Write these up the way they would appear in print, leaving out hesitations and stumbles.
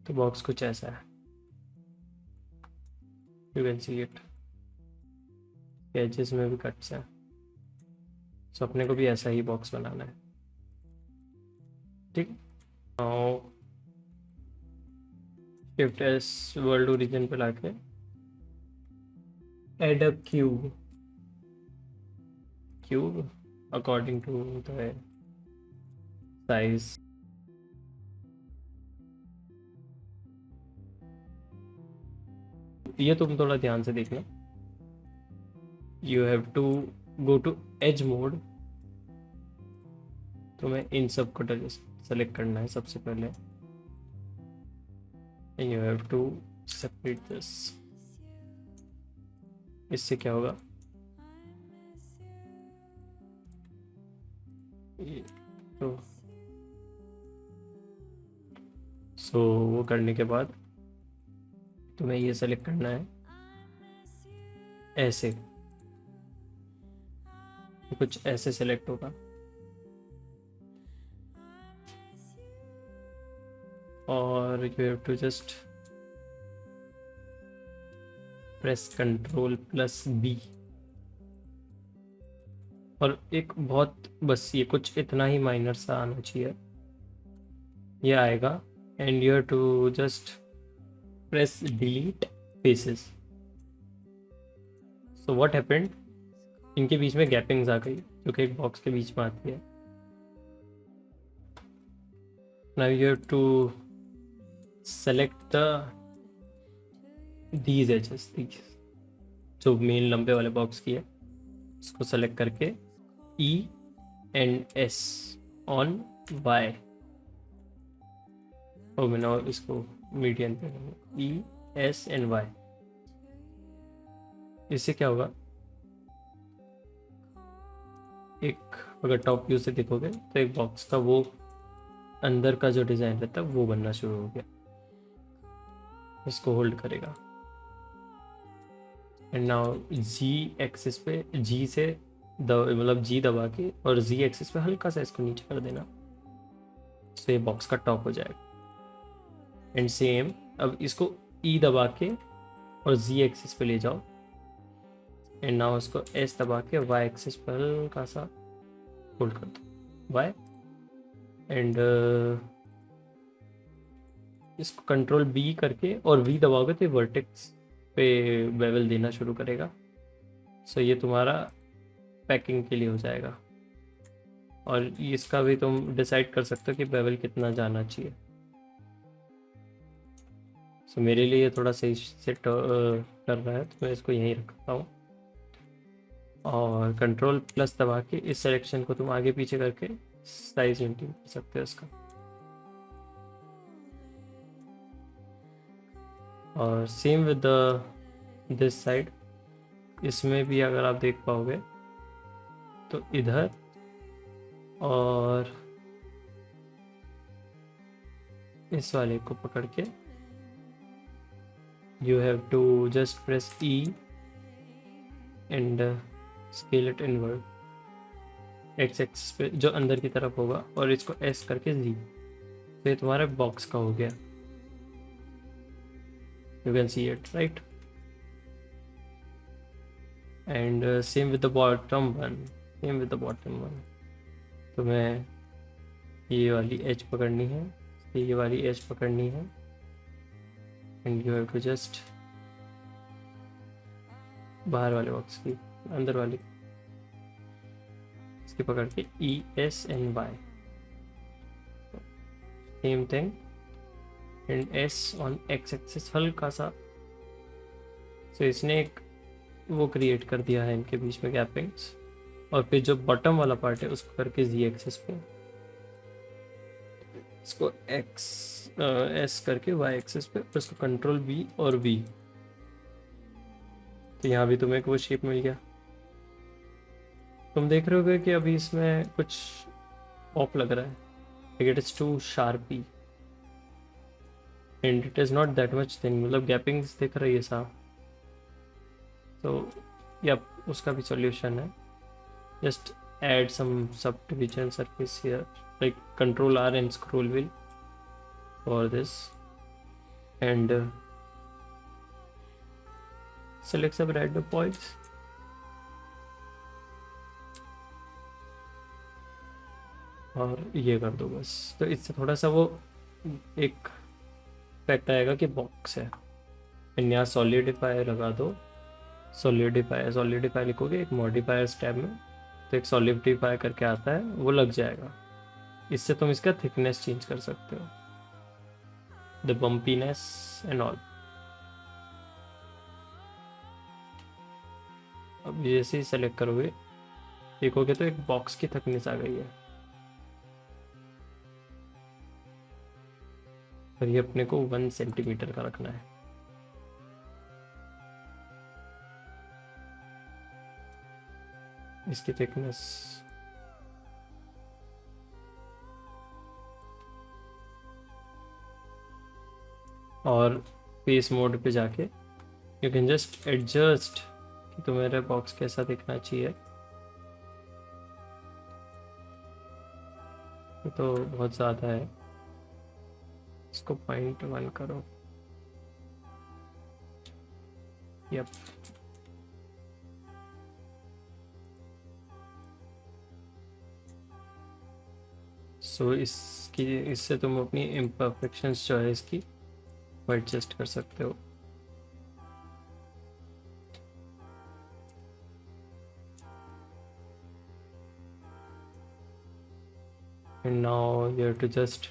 तो बॉक्स कुछ ऐसा है, you can see it, edges में भी कट्स हैं। सो अपने को भी ऐसा ही बॉक्स बनाना है, ठीक। Now shift S world origin पे लाके add a cube according to the size. ये तुम थोड़ा ध्यान से देखना, you have to go to edge mode. तुम्हें इन सब को सेलेक्ट करना है सबसे पहले, and you have to separate this. इससे क्या होगा, तो सो वो करने के बाद तुम्हें ये सेलेक्ट करना है ऐसे, कुछ ऐसे सेलेक्ट होगा, और you have to just press Ctrl+B। और एक बहुत बस ये कुछ इतना ही माइनर सा आना चाहिए, ये आएगा, and you have to just press delete faces. So what happened, इनके बीच में गैपिंग्स आ गई जो कि एक बॉक्स के बीच में आती है। Now you have to select these edges, जो मेन लंबे वाले बॉक्स की है, इसको सेलेक्ट करके E and S on Y, और मैं नाउ इसको मीडियन पे E S एंड Y। इससे क्या होगा, एक अगर टॉप व्यू से देखोगे तो एक बॉक्स का वो अंदर का जो डिज़ाइन रहता है वो बनना शुरू हो गया। इसको होल्ड करेगा, एंड नाउ जी एक्सिस पे जी से मतलब जी दबा के और जी एक्सिस पे हल्का सा इसको नीचे कर देना, तो ये बॉक्स का टॉप हो जाएगा। एंड सेम अब इसको ई दबा के और जी एक्सिस पे ले जाओ, एंड नाउ इसको एस दबा के वाई एक्सिस पर हल्का सा होल्ड कर दो, वाई, एंड इसको Ctrl+B करके और वी दबाओगे तो वर्टेक्स पे बेवल देना शुरू करेगा। सो ये तुम्हारा पैकिंग के लिए हो जाएगा, और इसका भी तुम डिसाइड कर सकते हो कि बेवल कितना जाना चाहिए। सो मेरे लिए ये थोड़ा सही से कर रहा है, तो मैं इसको यहीं रखता हूँ, और Ctrl+ दबा के इस सिलेक्शन को तुम आगे पीछे करके साइज मेंटेन कर सकते हो इसका। और सेम विद दिस साइड, इसमें भी अगर आप देख पाओगे तो इधर और इस वाले को पकड़ के you have to just press E and scale it inward X axis पे जो अंदर की तरफ होगा, और इसको S करके Z, तो ये तुम्हारा बॉक्स का हो गया। You can see it right, and same with the bottom one, तुम्हें ये वाली एज पकड़नी है, ये वाली एज पकड़नी है, and you have to just बाहर वाले बॉक्स की अंदर वाली इसकी पकड़ के E S and Y, same thing, and S on X axis हल्का सा। सो इसने एक वो क्रिएट कर दिया है इनके बीच में गैपिंग्स, और फिर जो बॉटम वाला पार्ट है उसको करके Z एक्सिस पे इसको S करके Y एक्सिस पे, और इसको Ctrl+B और V, तो यहाँ भी तुम्हें एक वो शेप मिल गया। तुम देख रहे होगे कि अभी इसमें कुछ ऑफ लग रहा है, it is too sharpy and it is not that much thin, मतलब गैपिंग्स दिख रही है साफ। तो या उसका भी सॉल्यूशन है, just add some subdivision surface here, like Ctrl+R and scroll wheel for this, and select some random points. और ये कर दो बस, तो इससे थोड़ा सा वो एक इफेक्ट आएगा कि बॉक्स है। एंड यहाँ सॉलिडिफाई लगा दो, सॉलिडिफाई लिखोगे एक मॉडिफायर टैब में, तो एक सॉलिडिफाई करके आता है, वो लग जाएगा। इससे तुम इसका थिकनेस चेंज कर सकते हो, द बम्पीनेस एंड ऑल। अब जैसे ही सेलेक्ट करोगे देखोगे तो एक बॉक्स की थिकनेस आ गई है। और ये अपने को 1 सेंटीमीटर का रखना है। इसकी थिकनेस और फेस मोड पे जाके यू कैन जस्ट एडजस्ट कि तुम्हारा बॉक्स कैसा दिखना चाहिए। ये तो बहुत ज़्यादा है, इसको 0.1 करो। यप, सो इससे तुम अपनी इम्परफेक्शंस जो है इसकी वो एडजस्ट कर सकते हो। And now you have to just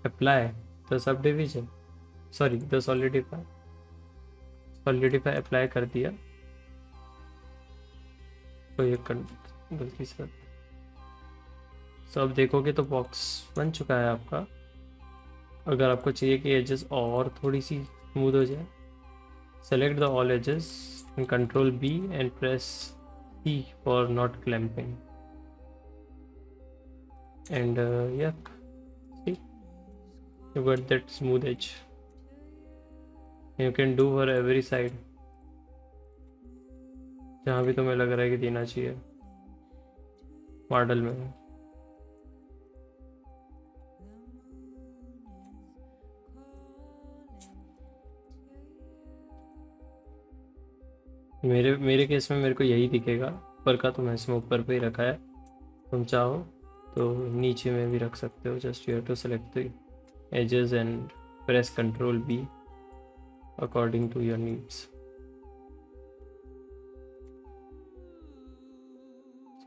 apply the subdivision, sorry the solidify apply कर दिया तो ये गलती से। सो अब देखोगे तो बॉक्स बन चुका है आपका। अगर आपको चाहिए कि एजेस और थोड़ी सी स्मूथ हो जाए, select the all ages and control B and press P for not clamping, and yeah, see, you got that smooth edge. You can do for every side जहाँ भी तुम्हें लग रहा है कि देना चाहिए मॉडल में। मेरे केस में मेरे को यही दिखेगा, ऊपर का तो मैंने इसमें ऊपर पे ही रखा है। तुम चाहो तो नीचे में भी रख सकते हो। Just you have to select the edges and press control B according to your needs.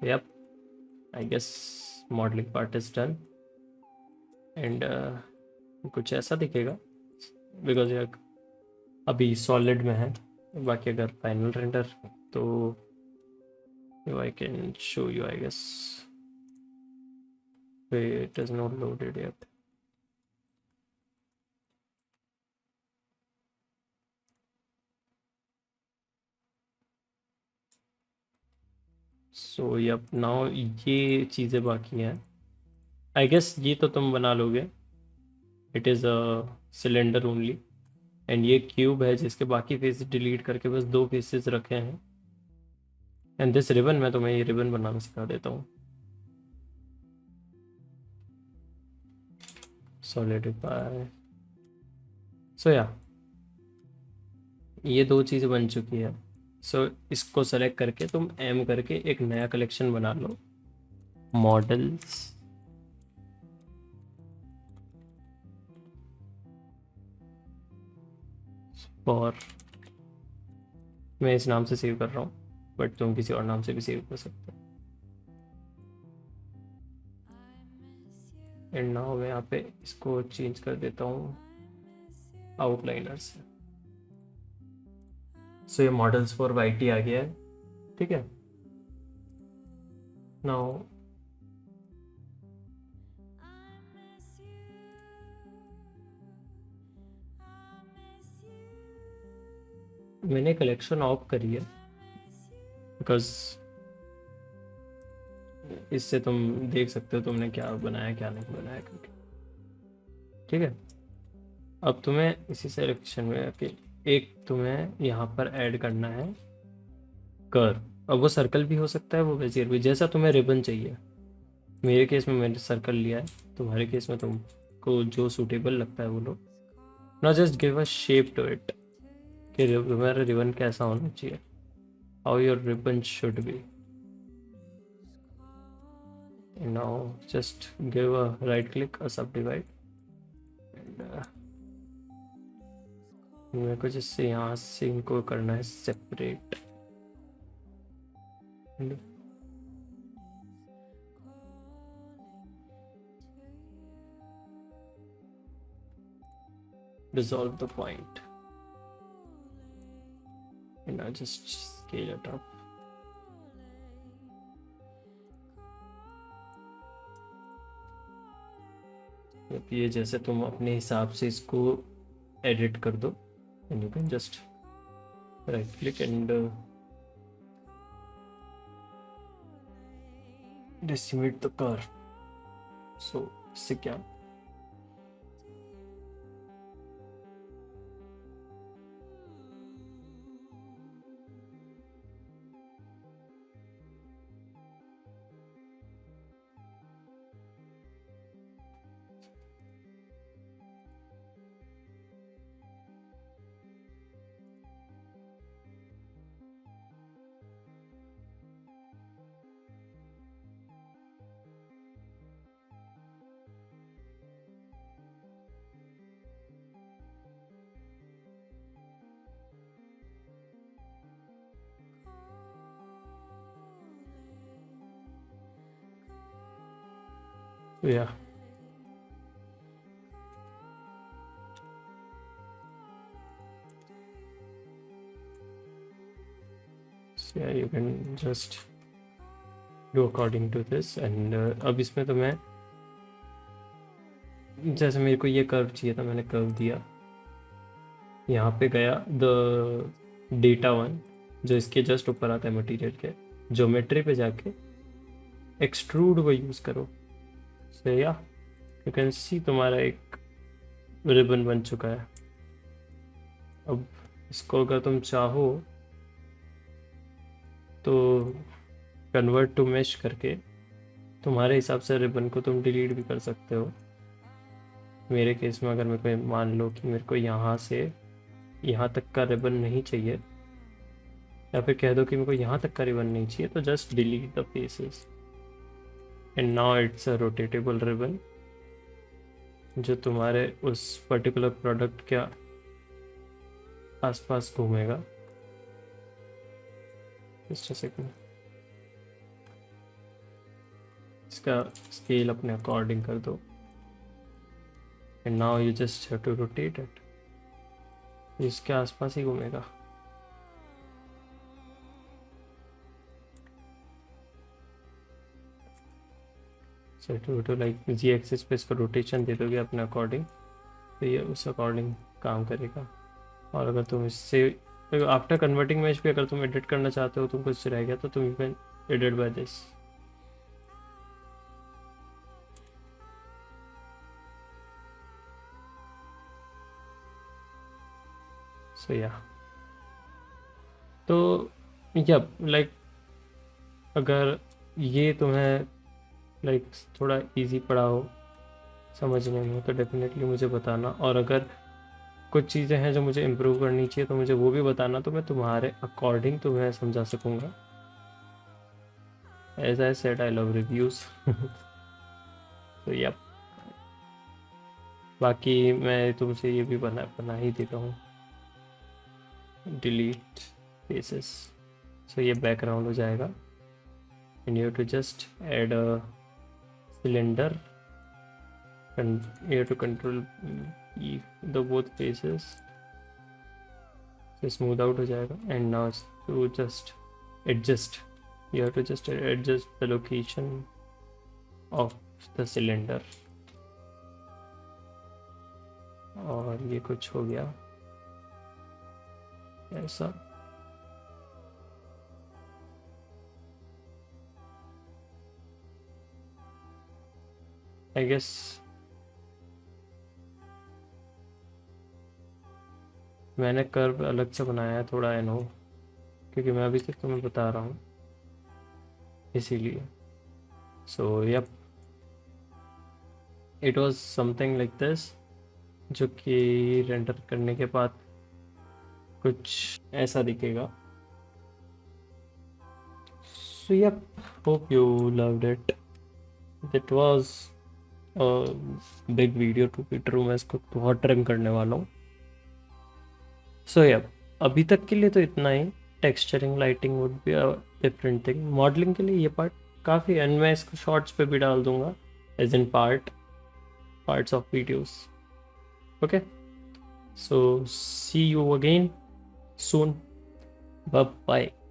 Yep, I guess modelling part is done and कुछ ऐसा दिखेगा बिकॉज ये अभी सॉलिड में है। बाकी अगर फाइनल रेंडर तो I can show you, I guess. It is not loaded yet. So yep, now ये चीज़ें बाकी हैं। I guess ये तो तुम बना लोगे। It is a cylinder only. And ये क्यूब है जिसके बाकी फेसेस डिलीट करके बस 2 फेसेस रखे हैं। एंड दिस रिबन, मैं तुम्हें ये रिबन बनाना सिखा देता हूँ। सॉलिडिफाई। सो या ये 2 चीज़ें बन चुकी है। सो इसको सेलेक्ट करके तुम M करके एक नया कलेक्शन बना लो, मॉडल्स। और मैं इस नाम से सेव कर रहा हूँ, बट तुम किसी और नाम से भी सेव कर सकते हो। एंड नाउ मैं यहाँ पे इसको चेंज कर देता हूँ आउटलाइनर से। सो ये मॉडल्स फॉर YT आ गया है, ठीक है। नाउ मैंने कलेक्शन ऑफ करी है बिकॉज इससे तुम देख सकते हो तुमने क्या बनाया क्या नहीं बनाया करके, ठीक है। अब तुम्हें इसी सिलेक्शन में एक तुम्हें यहाँ पर ऐड करना है कर्व। अब वो सर्कल भी हो सकता है, वो बेजियर भी, जैसा तुम्हें रिबन चाहिए। मेरे केस में मैंने सर्कल लिया है, तुम्हारे केस में तुम को जो सूटेबल लगता है वो लो। Now just give a shape to it कि तुम्हारा रिबन कैसा होना चाहिए, how your ribbon should be. Now just give a right click, a subdivide, and मेरे को जिससे यहाँ से इनको करना है separate. Resolve the point and I just scale it up. ये जैसे तुम अपने हिसाब से इसको एडिट कर दो, and you can just right click and decimate the curve. So इससे क्या, yeah. So yeah, you can just do according to this and अब इसमें तो मैं जैसे मेरे को ये कर्व चाहिए था, मैंने कर्व दिया, यहाँ पे गया द डेटा वन जो इसके जस्ट ऊपर आता है मटेरियल के, ज्योमेट्री पे जाके एक्सट्रूड को यूज़ करो। सो या यू कैन सी तुम्हारा एक रिबन बन चुका है। अब इसको अगर तुम चाहो तो कन्वर्ट टू मेश करके तुम्हारे हिसाब से रिबन को तुम डिलीट भी कर सकते हो। मेरे केस में अगर मेरे को मान लो कि मेरे को यहाँ से यहाँ तक का रिबन नहीं चाहिए, या फिर कह दो कि मेरे को यहाँ तक का रिबन नहीं चाहिए, तो just delete the faces and now it's a rotatable ribbon जो तुम्हारे उस पर्टिकुलर प्रोडक्ट के आसपास घूमेगा। जस्ट अ सेकंड, इसका स्केल अपने अकॉर्डिंग कर दो and now you just have to rotate it, इसके आसपास ही घूमेगा। So to like G axis पे इसको रोटेशन दे दोगे अपने अकॉर्डिंग, तो ये उस अकॉर्डिंग काम करेगा। और अगर तुम इससे आफ्टर कन्वर्टिंग मैच भी अगर तुम एडिट करना चाहते हो, तुम कुछ रह गया तो तुम you can edit by this. So या तो या लाइक अगर ये तुम्हें लाइक थोड़ा इजी पड़ा हो समझने में तो डेफिनेटली मुझे बताना, और अगर कुछ चीज़ें हैं जो मुझे इम्प्रूव करनी चाहिए तो मुझे वो भी बताना, तो मैं तुम्हारे अकॉर्डिंग तुम्हें समझा सकूँगा। As I said I love reviews. तो या बाकी मैं तुमसे ये भी बना ही देता हूँ, डिलीट फेसेस। सो ये बैकग्राउंड हो जाएगा and you have to just add a cylinder and you have to control the both faces, so smooth out हो जाएगा and now to just adjust, you have to just adjust the location of the cylinder। और ये कुछ हो गया ऐसा। I guess मैंने curve अलग से बनाया है थोड़ा, नो क्योंकि मैं अभी तक तुम्हें बता रहा हूँ इसीलिए। So yep it was something like this, जो कि रेंडर करने के बाद कुछ ऐसा दिखेगा. So yep, hope you loved it. That was a big video to be true. मैं इसको बहुत ट्रिम करने वाला हूँ. So yep, अभी तक के लिए तो इतना ही. Texturing lighting would be a different thing. Modelling के लिए ये पार्ट काफ़ी, एंड मैं इसको शॉर्ट्स पे भी डाल दूंगा as in parts of videos. Okay, so see you again soon. Bye bye.